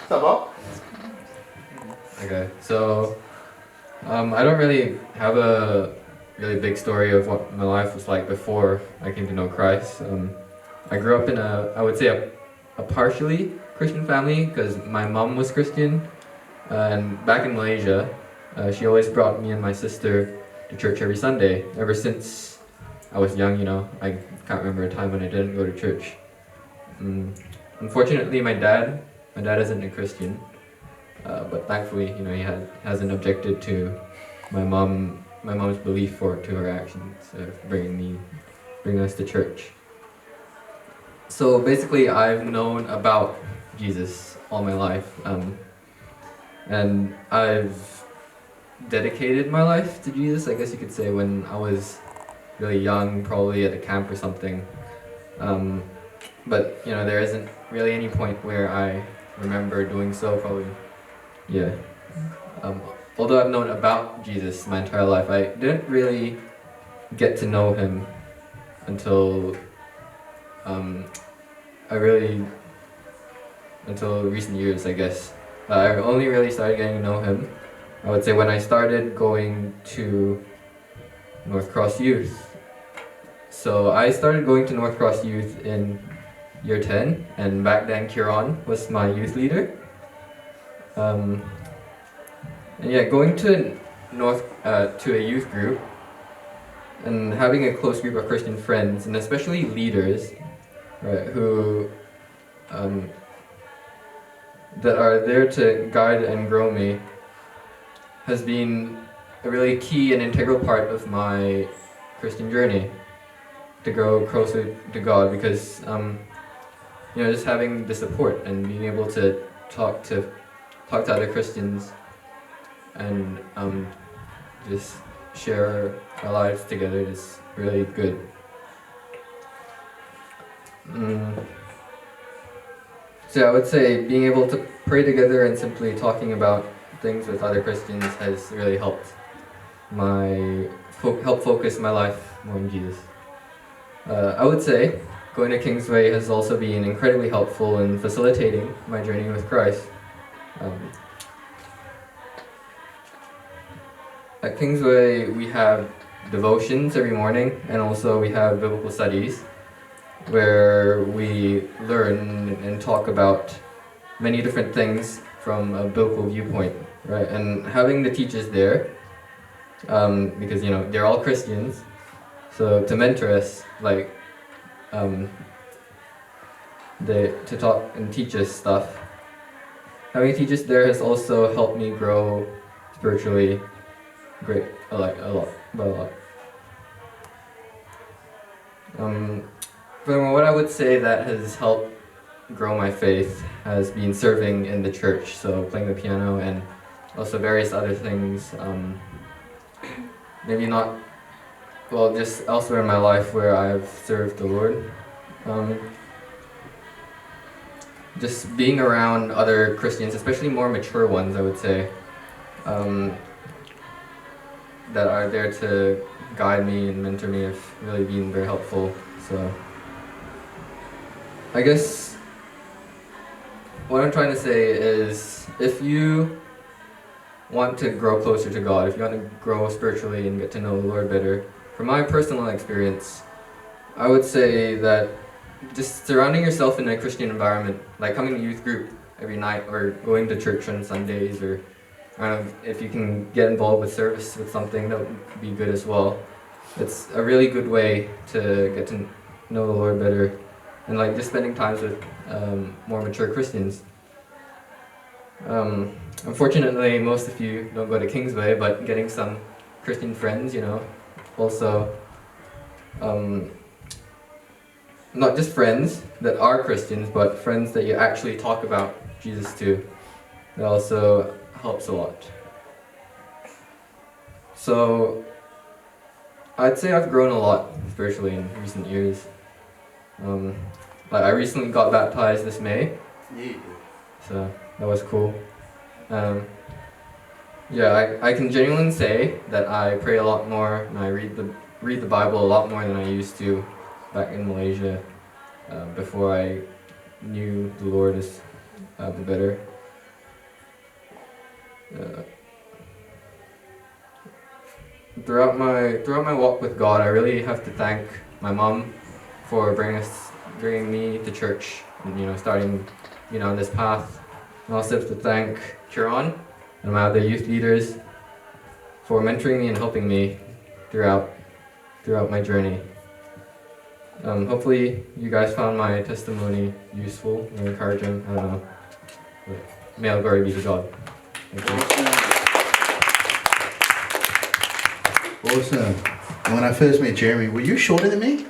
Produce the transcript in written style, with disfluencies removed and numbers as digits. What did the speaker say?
Ça va? Okay, so I don't really have a really big story of what my life was like before I came to know Christ. I grew up in I would say a partially Christian family because my mom was Christian, and back in Malaysia, she always brought me and my sister to church every Sunday. Ever since I was young, I can't remember a time when I didn't go to church. Unfortunately, my dad isn't a Christian. But thankfully, he hasn't objected to my mom's belief or to her actions of bringing us to church. So basically, I've known about Jesus all my life, and I've dedicated my life to Jesus, I guess you could say, when I was really young, probably at a camp or something. But there isn't really any point where I remember doing so, probably. Yeah. Although I've known about Jesus my entire life, I didn't really get to know him until until recent years, I guess. I only really started getting to know him, I would say, when I started going to North Cross Youth. So I started going to North Cross Youth in year 10, and back then Kieran was my youth leader. And yeah, going to to a youth group and having a close group of Christian friends, and especially leaders, right, who that are there to guide and grow me, has been a really key and integral part of my Christian journey to grow closer to God, because just having the support and being able to talk to other Christians and just share our lives together is really good. So I would say being able to pray together and simply talking about things with other Christians has really helped help focus my life more on Jesus. I would say going to Kingsway has also been incredibly helpful in facilitating my journey with Christ. At Kingsway, we have devotions every morning, and also we have biblical studies where we learn and talk about many different things from a biblical viewpoint, right? And having the teachers there, because they're all Christians, so to mentor us, to talk and teach us stuff. Having teachers there has also helped me grow spiritually. A lot. But what I would say that has helped grow my faith has been serving in the church, so playing the piano and also various other things. Maybe not, just elsewhere in my life where I've served the Lord. Just being around other Christians, especially more mature ones, I would say. That are there to guide me and mentor me have really been very helpful. So I guess what I'm trying to say is, if you want to grow closer to God, if you want to grow spiritually and get to know the Lord better, from my personal experience, I would say that just surrounding yourself in a Christian environment, like coming to youth group every night or going to church on Sundays, or if you can get involved with service with something, that would be good as well. It's a really good way to get to know the Lord better, and just spending times with more mature Christians. Unfortunately, most of you don't go to Kingsway, but getting some Christian friends, also, not just friends that are Christians, but friends that you actually talk about Jesus to, that also helps a lot. So I'd say I've grown a lot spiritually in recent years. I recently got baptized this May, so that was cool. I can genuinely say that I pray a lot more and I read the Bible a lot more than I used to back in Malaysia, before I knew the Lord is better. Uh, throughout my walk with God, I really have to thank my mom for bringing me to church and starting on this path. I also have to thank Chiron and my other youth leaders for mentoring me and helping me throughout my journey. Hopefully you guys found my testimony useful and encouraging. I don't know. But may all glory be to God. Thank you. Awesome. And when I first met Jeremy, were you shorter than me?